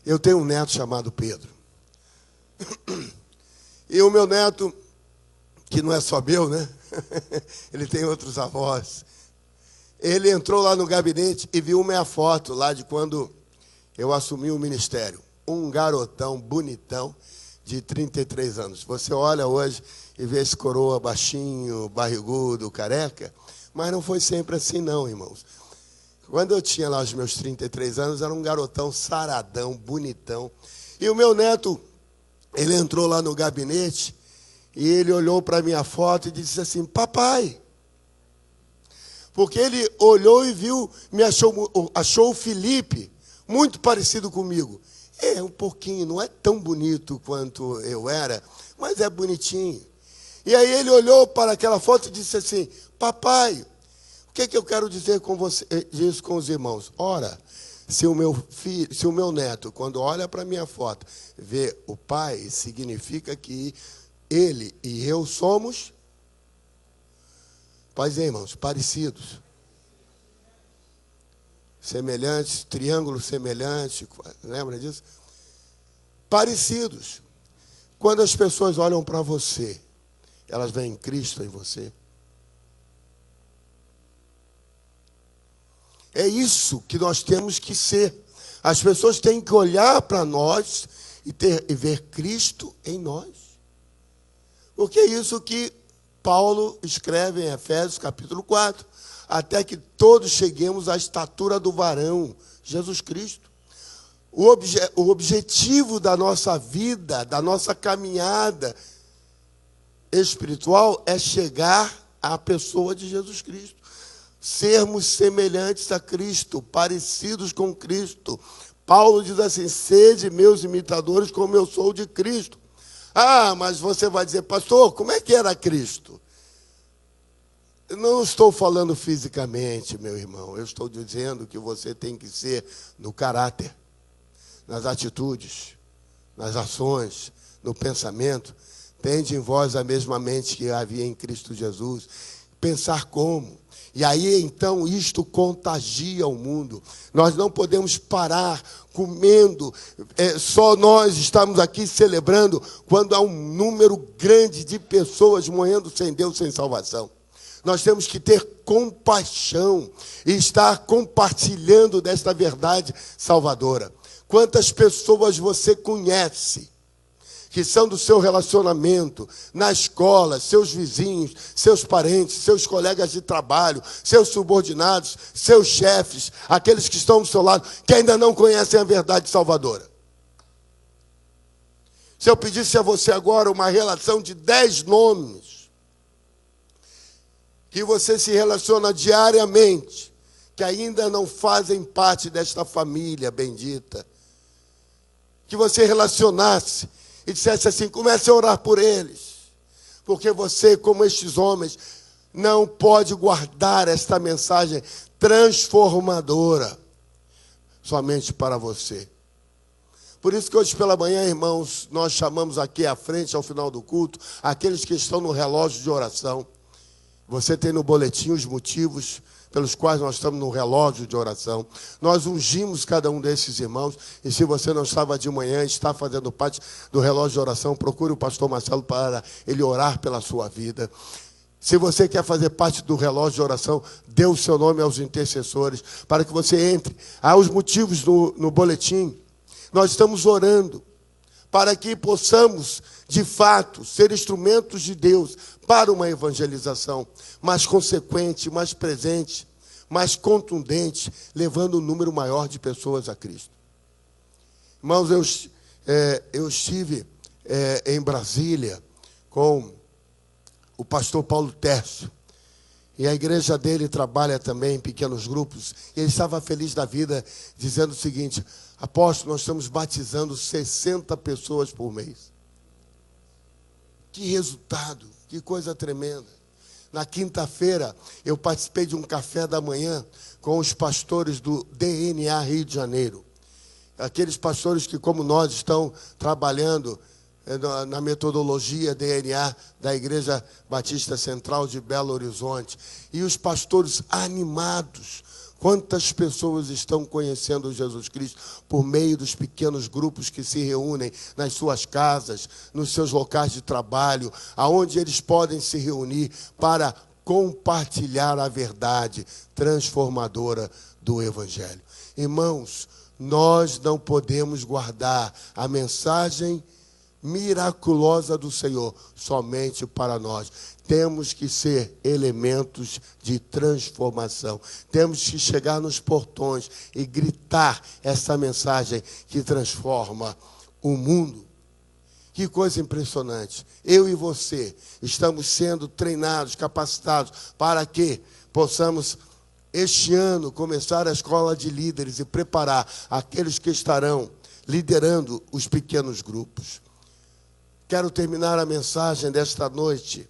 Eu tenho um neto chamado Pedro. E o meu neto, que não é só meu, né? Ele tem outros avós. Ele entrou lá no gabinete e viu minha foto lá de quando eu assumi o ministério. Um garotão bonitão de 33 anos. Você olha hoje e vê esse coroa baixinho, barrigudo, careca, mas não foi sempre assim não, irmãos. Quando eu tinha lá os meus 33 anos, era um garotão saradão, bonitão. E o meu neto, ele entrou lá no gabinete e ele olhou para a minha foto e disse assim, papai. Porque ele olhou e viu, achou o Felipe muito parecido comigo. É, um pouquinho, não é tão bonito quanto eu era, mas é bonitinho. E aí ele olhou para aquela foto e disse assim, papai, o que eu quero dizer com você, isso com os irmãos? Ora, se o meu neto, quando olha para a minha foto, vê o pai, significa que ele e eu somos, pais e irmãos, parecidos. Semelhantes, triângulo semelhante, lembra disso? Parecidos. Quando as pessoas olham para você, elas veem Cristo em você. É isso que nós temos que ser. As pessoas têm que olhar para nós e ver Cristo em nós. Porque é isso que Paulo escreve em Efésios capítulo 4. Até que todos cheguemos à estatura do varão, Jesus Cristo. O objetivo da nossa vida, da nossa caminhada espiritual é chegar à pessoa de Jesus Cristo. Sermos semelhantes a Cristo, parecidos com Cristo. Paulo diz assim, sede meus imitadores como eu sou de Cristo. Ah, mas você vai dizer, pastor, como é que era Cristo? Eu não estou falando fisicamente, meu irmão. Eu estou dizendo que você tem que ser no caráter, nas atitudes, nas ações, no pensamento. Tende em vós a mesma mente que havia em Cristo Jesus. Pensar como? E aí, então, isto contagia o mundo. Nós não podemos parar comendo. Só nós estamos aqui celebrando quando há um número grande de pessoas morrendo sem Deus, sem salvação. Nós temos que ter compaixão e estar compartilhando desta verdade salvadora. Quantas pessoas você conhece que são do seu relacionamento, na escola, seus vizinhos, seus parentes, seus colegas de trabalho, seus subordinados, seus chefes, aqueles que estão do seu lado, que ainda não conhecem a verdade salvadora? Se eu pedisse a você agora uma relação de 10 nomes, que você se relaciona diariamente, que ainda não fazem parte desta família bendita, que você relacionasse e dissesse assim, comece a orar por eles, porque você, como estes homens, não pode guardar esta mensagem transformadora somente para você. Por isso que hoje pela manhã, irmãos, nós chamamos aqui à frente, ao final do culto, aqueles que estão no relógio de oração. Você tem no boletim os motivos pelos quais nós estamos no relógio de oração. Nós ungimos cada um desses irmãos. E se você não estava de manhã, está fazendo parte do relógio de oração, procure o pastor Marcelo para ele orar pela sua vida. Se você quer fazer parte do relógio de oração, dê o seu nome aos intercessores, para que você entre. Há os motivos no boletim. Nós estamos orando para que possamos, de fato, ser instrumentos de Deus para uma evangelização mais consequente, mais presente, mais contundente, levando um número maior de pessoas a Cristo. Irmãos, eu estive em Brasília com o pastor Paulo Tércio, e a igreja dele trabalha também em pequenos grupos, e ele estava feliz da vida, dizendo o seguinte: apóstolo, nós estamos batizando 60 pessoas por mês. Que resultado, que coisa tremenda. Na quinta-feira, eu participei de um café da manhã com os pastores do DNA Rio de Janeiro. Aqueles pastores que, como nós, estão trabalhando na metodologia DNA da Igreja Batista Central de Belo Horizonte. E os pastores animados. Quantas pessoas estão conhecendo Jesus Cristo por meio dos pequenos grupos que se reúnem nas suas casas, nos seus locais de trabalho, aonde eles podem se reunir para compartilhar a verdade transformadora do Evangelho. Irmãos, nós não podemos guardar a mensagem miraculosa do Senhor somente para nós. Temos que ser elementos de transformação. Temos que chegar nos portões e gritar essa mensagem que transforma o mundo. Que coisa impressionante. Eu e você estamos sendo treinados, capacitados para que possamos, este ano, começar a escola de líderes e preparar aqueles que estarão liderando os pequenos grupos. Quero terminar a mensagem desta noite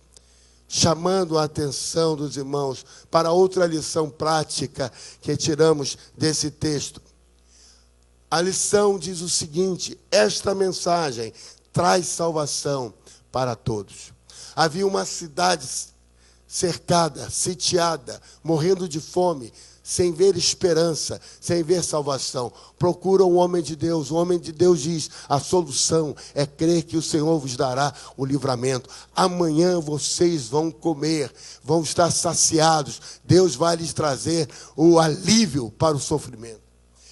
chamando a atenção dos irmãos para outra lição prática que tiramos desse texto. A lição diz o seguinte: esta mensagem traz salvação para todos. Havia uma cidade cercada, sitiada, morrendo de fome, sem ver esperança, sem ver salvação. Procura um homem de Deus. O homem de Deus diz: a solução é crer que o Senhor vos dará o livramento. Amanhã vocês vão comer, vão estar saciados. Deus vai lhes trazer o alívio para o sofrimento.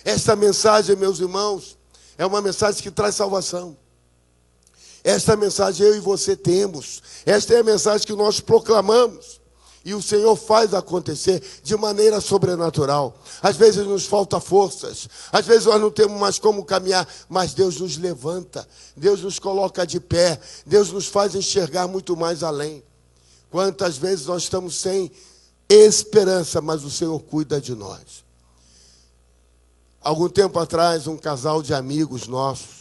Esta mensagem, meus irmãos, é uma mensagem que traz salvação. Esta mensagem eu e você temos. Esta é a mensagem que nós proclamamos. E o Senhor faz acontecer de maneira sobrenatural. Às vezes nos falta forças. Às vezes nós não temos mais como caminhar. Mas Deus nos levanta. Deus nos coloca de pé. Deus nos faz enxergar muito mais além. Quantas vezes nós estamos sem esperança, mas o Senhor cuida de nós. Algum tempo atrás, um casal de amigos nossos,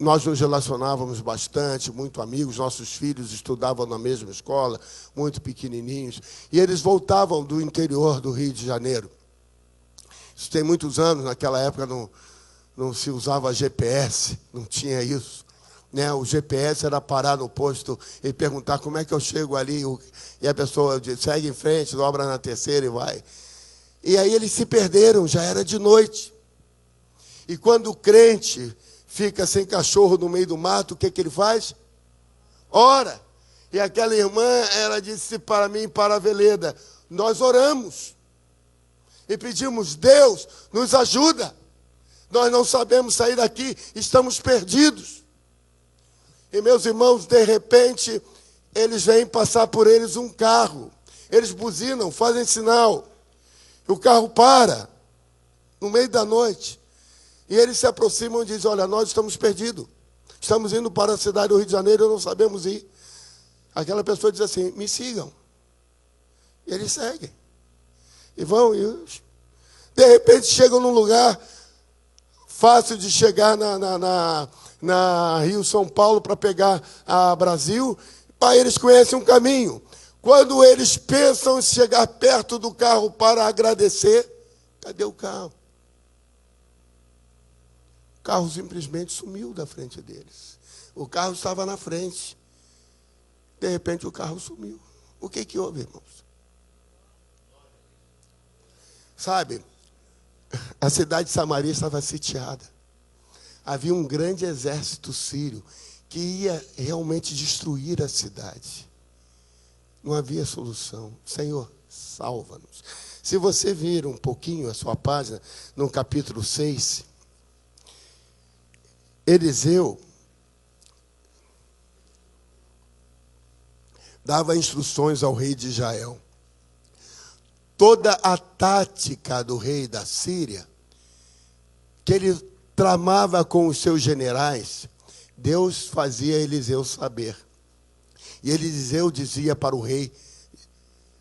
nós nos relacionávamos bastante, muito amigos, nossos filhos estudavam na mesma escola, muito pequenininhos, e eles voltavam do interior do Rio de Janeiro. Isso tem muitos anos, naquela época não se usava GPS, não tinha isso. Né? O GPS era parar no posto e perguntar como é que eu chego ali, e a pessoa diz: segue em frente, dobra na terceira e vai. E aí eles se perderam, já era de noite. E quando o crente fica sem cachorro no meio do mato, o que ele faz? Ora. E aquela irmã, ela disse para mim e para a Veleda: nós oramos e pedimos: Deus, nos ajuda. Nós não sabemos sair daqui, estamos perdidos. E meus irmãos, de repente, eles vêm passar por eles um carro. Eles buzinam, fazem sinal. E o carro para, no meio da noite. E eles se aproximam e dizem: olha, nós estamos perdidos. Estamos indo para a cidade do Rio de Janeiro e não sabemos ir. Aquela pessoa diz assim: me sigam. E eles seguem. E vão, e de repente chegam num lugar fácil de chegar na Rio São Paulo para pegar a Brasil. Aí eles conhecem um caminho. Quando eles pensam em chegar perto do carro para agradecer, cadê o carro? O carro simplesmente sumiu da frente deles. O carro estava na frente. De repente o carro sumiu. O que houve, irmãos? Sabe, a cidade de Samaria estava sitiada. Havia um grande exército sírio que ia realmente destruir a cidade. Não havia solução. Senhor, salva-nos. Se você vir um pouquinho a sua página, no capítulo 6, Eliseu dava instruções ao rei de Israel. Toda a tática do rei da Síria, que ele tramava com os seus generais, Deus fazia Eliseu saber. E Eliseu dizia para o rei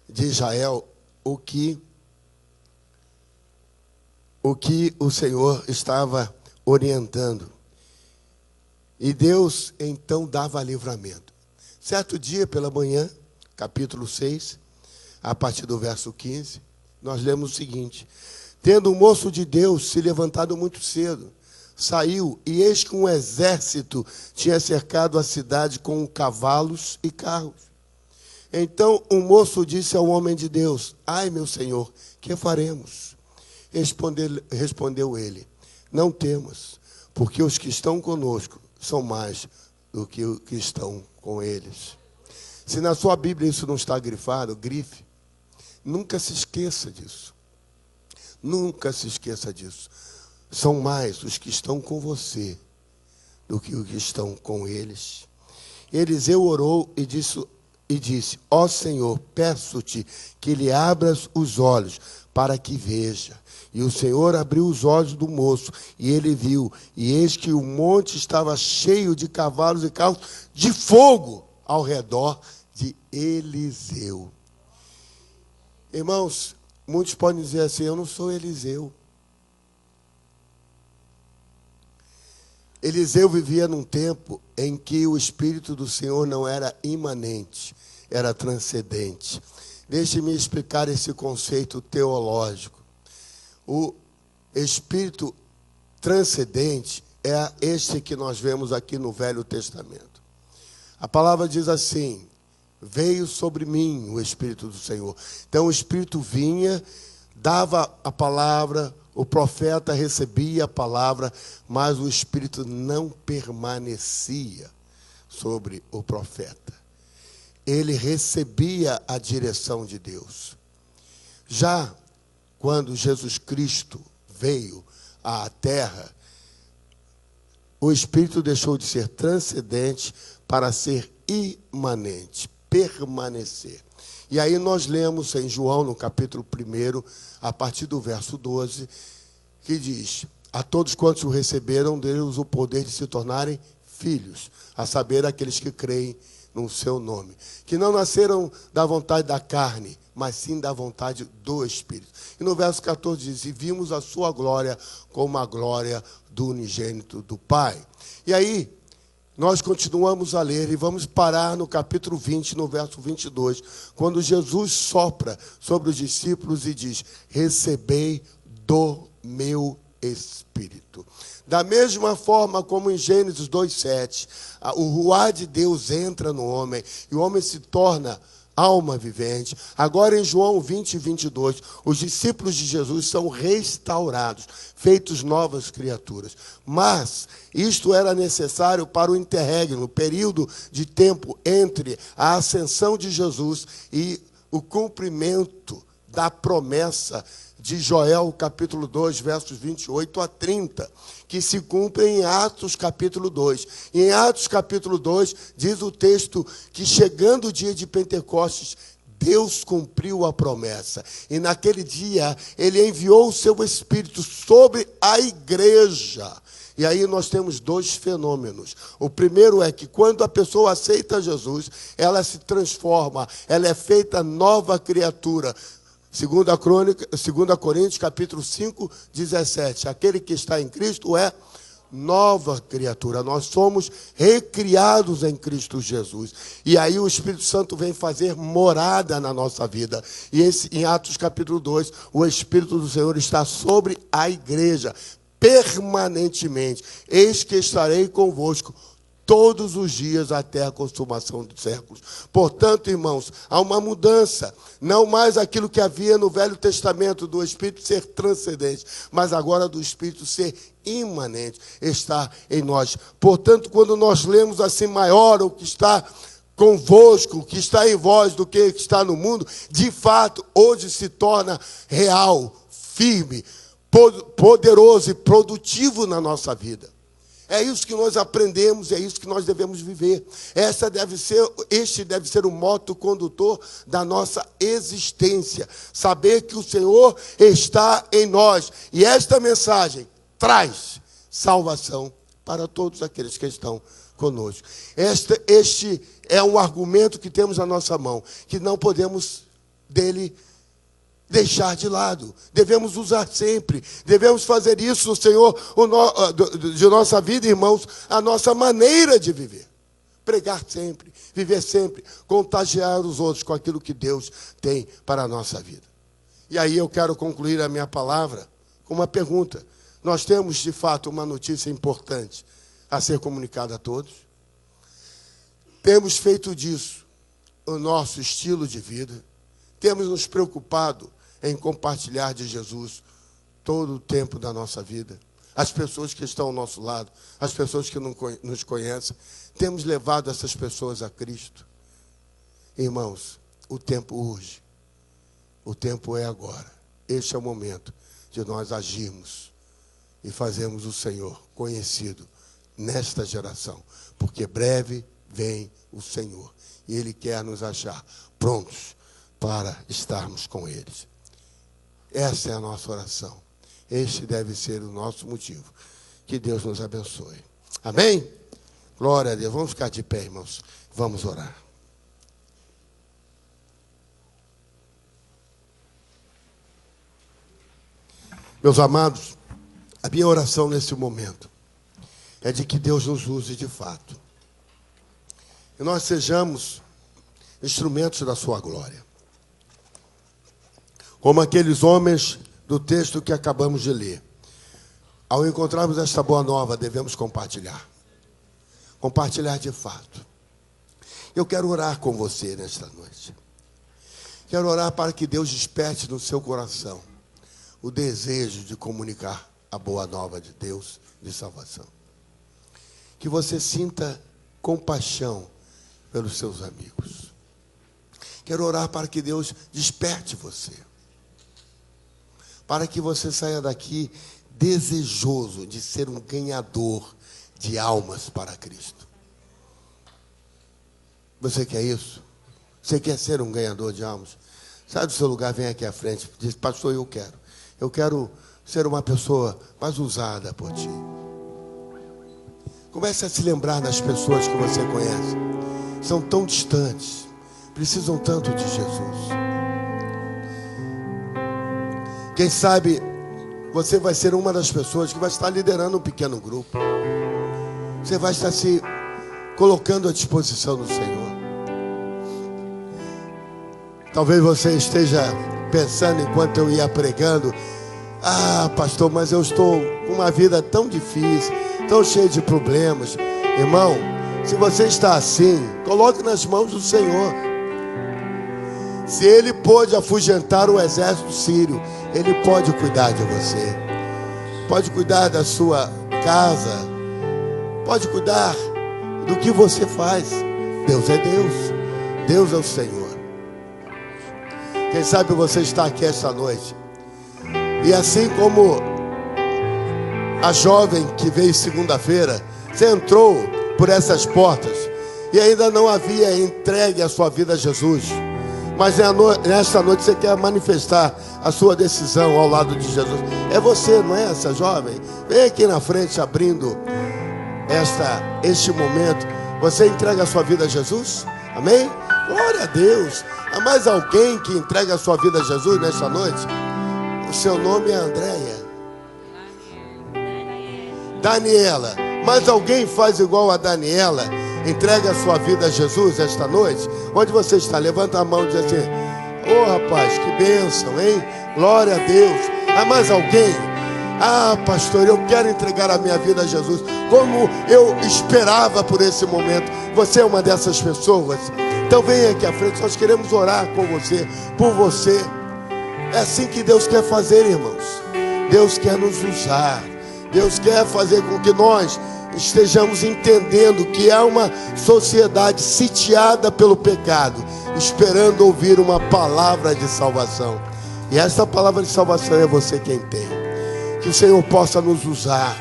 de Israel o que o Senhor estava orientando. E Deus então dava livramento. Certo dia pela manhã, capítulo 6, a partir do verso 15, nós lemos o seguinte: tendo um moço de Deus se levantado muito cedo, saiu, e eis que um exército tinha cercado a cidade com cavalos e carros. Então o moço disse ao homem de Deus: ai, meu senhor, que faremos? Respondeu ele: não temas, porque os que estão conosco são mais do que os que estão com eles. Se na sua Bíblia isso não está grifado, grife. Nunca se esqueça disso. Nunca se esqueça disso. São mais os que estão com você do que os que estão com eles. Eliseu orou e disse: ó Senhor, peço-te que lhe abras os olhos para que veja. E o Senhor abriu os olhos do moço, e ele viu, e eis que o monte estava cheio de cavalos e carros de fogo ao redor de Eliseu. Irmãos, muitos podem dizer assim: eu não sou Eliseu. Eliseu vivia num tempo em que o Espírito do Senhor não era imanente, era transcendente. Deixe-me explicar esse conceito teológico. O Espírito transcendente é este que nós vemos aqui no Velho Testamento. A palavra diz assim: veio sobre mim o Espírito do Senhor. Então o Espírito vinha, dava a palavra, o profeta recebia a palavra, mas o Espírito não permanecia sobre o profeta. Ele recebia a direção de Deus. Já quando Jesus Cristo veio à terra, o Espírito deixou de ser transcendente para ser imanente, permanecer. E aí nós lemos em João, no capítulo 1, a partir do verso 12, que diz: a todos quantos o receberam, deu-lhes o poder de se tornarem filhos, a saber, aqueles que creem no seu nome, que não nasceram da vontade da carne, mas sim da vontade do Espírito. E no verso 14 diz: e vimos a sua glória como a glória do unigênito do Pai. E aí, nós continuamos a ler e vamos parar no capítulo 20, no verso 22, quando Jesus sopra sobre os discípulos e diz: recebei do meu Espírito. Da mesma forma como em Gênesis 2:7, o ruá de Deus entra no homem e o homem se torna alma vivente. Agora em João 20, 22, os discípulos de Jesus são restaurados, feitos novas criaturas. Mas isto era necessário para o interregno, o período de tempo entre a ascensão de Jesus e o cumprimento da promessa de Joel, capítulo 2, versos 28 a 30, que se cumpre em Atos, capítulo 2. E em Atos, capítulo 2, diz o texto que, chegando o dia de Pentecostes, Deus cumpriu a promessa. E naquele dia, ele enviou o seu Espírito sobre a igreja. E aí nós temos dois fenômenos. O primeiro é que quando a pessoa aceita Jesus, ela se transforma, ela é feita nova criatura. 2 Coríntios, capítulo 5, 17. Aquele que está em Cristo é nova criatura. Nós somos recriados em Cristo Jesus. E aí o Espírito Santo vem fazer morada na nossa vida. E em Atos, capítulo 2, o Espírito do Senhor está sobre a igreja, permanentemente. Eis que estarei convosco todos os dias até a consumação dos séculos. Portanto, irmãos, há uma mudança. Não mais aquilo que havia no Velho Testamento, do Espírito ser transcendente, mas agora do Espírito ser imanente, está em nós. Portanto, quando nós lemos assim: maior o que está convosco, o que está em vós, do que está no mundo, de fato, hoje se torna real, firme, poderoso e produtivo na nossa vida. É isso que nós aprendemos, é isso que nós devemos viver. Este deve ser o moto condutor da nossa existência. Saber que o Senhor está em nós. E esta mensagem traz salvação para todos aqueles que estão conosco. Este é um argumento que temos na nossa mão, que não podemos dele deixar de lado. Devemos usar sempre. Devemos fazer isso, Senhor, de nossa vida, irmãos, a nossa maneira de viver. pregar sempre, viver sempre, contagiar os outros com aquilo que Deus tem para a nossa vida. E aí eu quero concluir a minha palavra com uma pergunta. Nós temos, de fato, uma notícia importante a ser comunicada a todos? Temos feito disso o nosso estilo de vida? Temos nos preocupado em compartilhar de Jesus todo o tempo da nossa vida? As pessoas que estão ao nosso lado, as pessoas que não nos conhecem, temos levado essas pessoas a Cristo? Irmãos, o tempo urge. O tempo é agora. Este é o momento de nós agirmos e fazermos o Senhor conhecido nesta geração, porque breve vem o Senhor e Ele quer nos achar prontos para estarmos com eles. Essa é a nossa oração. Este deve ser o nosso motivo. Que Deus nos abençoe. Amém? Glória a Deus. Vamos ficar de pé, irmãos. Vamos orar. Meus amados, a minha oração nesse momento é de que Deus nos use de fato. E nós sejamos instrumentos da sua glória. Como aqueles homens do texto que acabamos de ler. Ao encontrarmos esta boa nova, devemos compartilhar. Compartilhar de fato. Eu quero orar com você nesta noite. Quero orar para que Deus desperte no seu coração o desejo de comunicar a boa nova de Deus de salvação. Que você sinta compaixão pelos seus amigos. Quero orar para que Deus desperte você. Para que você saia daqui desejoso de ser um ganhador de almas para Cristo. Você quer isso? Você quer ser um ganhador de almas? Sai do seu lugar, vem aqui à frente. Diz, pastor, eu quero. Eu quero ser uma pessoa mais usada por ti. Comece a se lembrar das pessoas que você conhece. São tão distantes. Precisam tanto de Jesus. Quem sabe você vai ser uma das pessoas que vai estar liderando um pequeno grupo. Você vai estar se colocando à disposição do Senhor. Talvez você esteja pensando enquanto eu ia pregando: ah, pastor, mas eu estou com uma vida tão difícil, tão cheia de problemas. Irmão, se você está assim, coloque nas mãos do Senhor. Se Ele pôde afugentar o exército sírio, Ele pode cuidar de você. Pode cuidar da sua casa. Pode cuidar do que você faz. Deus é Deus. Deus é o Senhor. Quem sabe você está aqui esta noite e assim como a jovem que veio segunda-feira, você entrou por essas portas e ainda não havia entregue a sua vida a Jesus, mas nesta noite você quer manifestar a sua decisão ao lado de Jesus. É você, não é essa jovem? Vem aqui na frente abrindo este momento. Você entrega a sua vida a Jesus? Amém? Glória a Deus. Há mais alguém que entrega a sua vida a Jesus nesta noite? O seu nome é Andréia. Daniela. Mas alguém faz igual a Daniela? Entrega a sua vida a Jesus esta noite? Onde você está? Levanta a mão e diz assim: ô rapaz, que bênção, hein? Glória a Deus. Há mais alguém? Ah, pastor, eu quero entregar a minha vida a Jesus. Como eu esperava por esse momento. Você é uma dessas pessoas? Então venha aqui à frente, nós queremos orar com você, por você. É assim que Deus quer fazer, irmãos. Deus quer nos usar. Deus quer fazer com que nós estejamos entendendo que há uma sociedade sitiada pelo pecado, esperando ouvir uma palavra de salvação. E essa palavra de salvação é você quem tem. Que o Senhor possa nos usar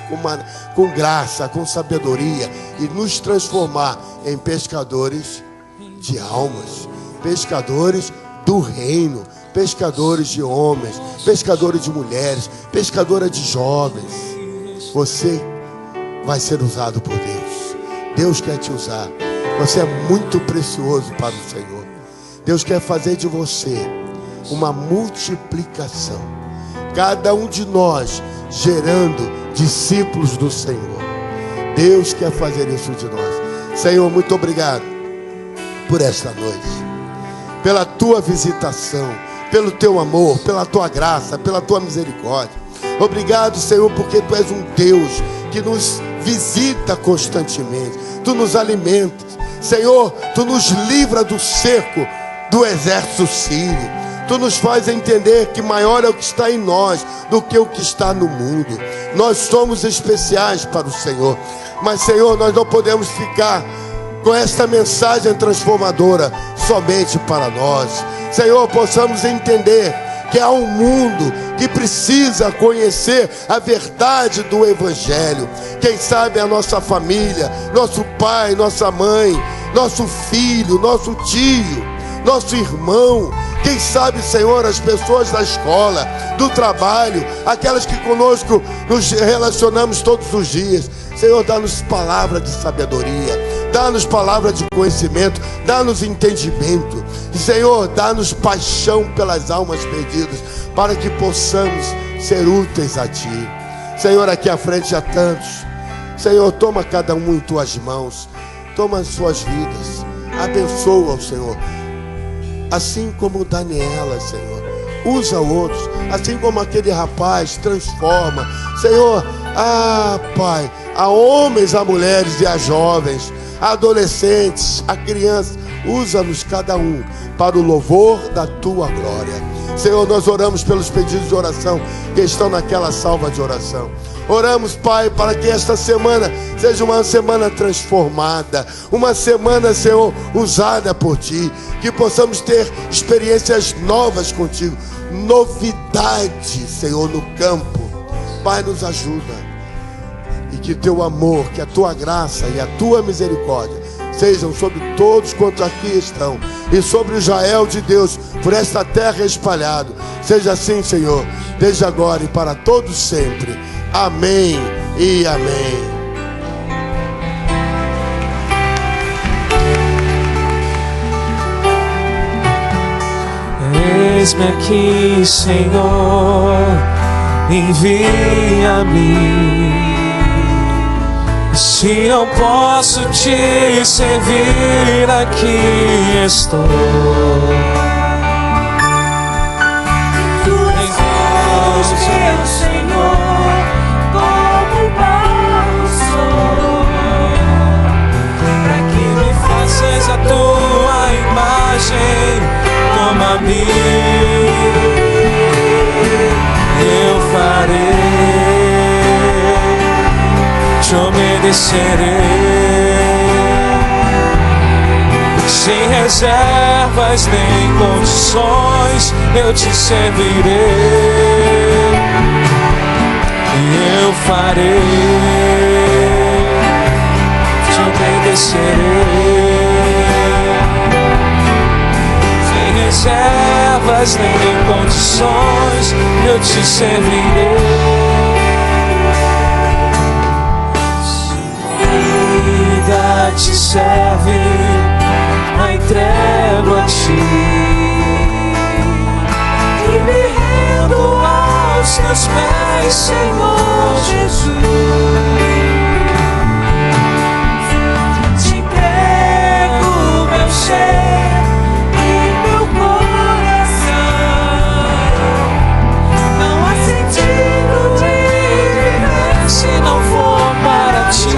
com graça, com sabedoria e nos transformar em pescadores de almas, pescadores do reino, pescadores de homens, pescadores de mulheres, pescadora de jovens. Você vai ser usado por Deus. Deus quer te usar. Você é muito precioso para o Senhor. Deus quer fazer de você uma multiplicação. Cada um de nós gerando discípulos do Senhor. Deus quer fazer isso de nós. Senhor, muito obrigado por esta noite, pela tua visitação, pelo teu amor, pela tua graça, pela tua misericórdia. Obrigado, Senhor, porque tu és um Deus que nos visita constantemente. Tu nos alimentas, Senhor. Tu nos livra do cerco do exército sírio. Tu nos faz entender que maior é o que está em nós do que o que está no mundo. Nós somos especiais para o Senhor, mas, Senhor, nós não podemos ficar com esta mensagem transformadora somente para nós. Senhor, possamos entender que há um mundo que precisa conhecer a verdade do Evangelho. Quem sabe a nossa família, nosso pai, nossa mãe, nosso filho, nosso tio, nosso irmão. Quem sabe, Senhor, as pessoas da escola, do trabalho, aquelas que conosco nos relacionamos todos os dias. Senhor, dá-nos palavra de sabedoria, dá-nos palavra de conhecimento, dá-nos entendimento. E, Senhor, dá-nos paixão pelas almas perdidas, para que possamos ser úteis a Ti. Senhor, aqui à frente há tantos. Senhor, toma cada um em Tuas mãos, toma as suas vidas, abençoa, Senhor. Assim como Daniela, Senhor, usa outros, assim como aquele rapaz, transforma, Senhor. Pai, a homens, a mulheres e a jovens, a adolescentes, a crianças, usa-nos cada um para o louvor da Tua glória. Senhor, nós oramos pelos pedidos de oração que estão naquela salva de oração. Oramos, Pai, para que esta semana seja uma semana transformada, uma semana, Senhor, usada por Ti, que possamos ter experiências novas contigo, novidade, Senhor, no campo. Pai, nos ajuda, e que Teu amor, que a Tua graça e a Tua misericórdia sejam sobre todos quantos aqui estão, e sobre Israel de Deus, por esta terra espalhado. Seja assim, Senhor, desde agora e para todos sempre. Amém e amém. Eis-me aqui, Senhor, envia-me. Se não posso Te servir, aqui estou. Tu és meu Senhor, como barro sou, para que me faças a Tua imagem, toma-me, eu farei, Te obedecerei, sem reservas nem condições, eu Te servirei, e eu farei, Te obedecerei, sem reservas nem condições, eu Te servirei. Te serve, a entrego a Ti, e me rendo aos Teus pés, Senhor Jesus. Te entrego meu ser e meu coração. Não há sentido de viver se não for para Ti.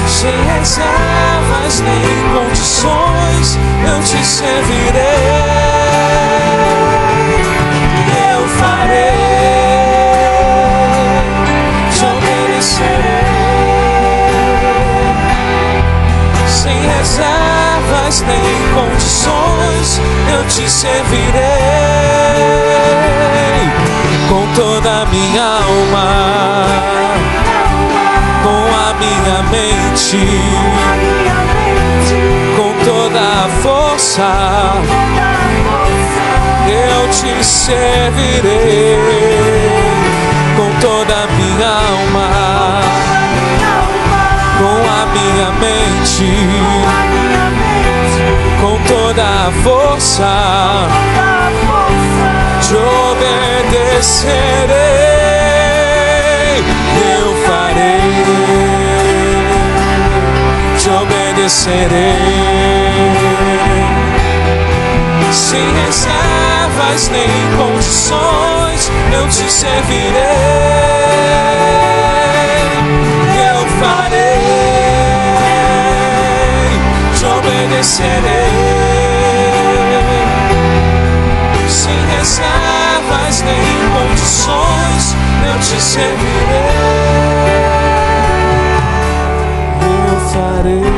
Sem reservas nem condições, eu Te servirei, eu farei, Te obedecerei, sem reservas nem condições, eu Te servirei, com toda a minha alma, com a minha mente, com toda a força, eu Te servirei, com toda a minha alma, com a minha mente, com toda toda a força, te obedecerei, eu farei, te obedecerei, sem reservas nem condições, eu te servirei, eu farei, te obedecerei, sem reservas nem condições, eu te servirei, eu farei,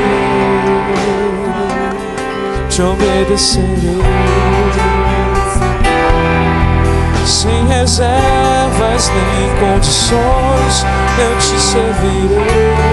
te obedecerei, sem reservas nem condições, eu te servirei.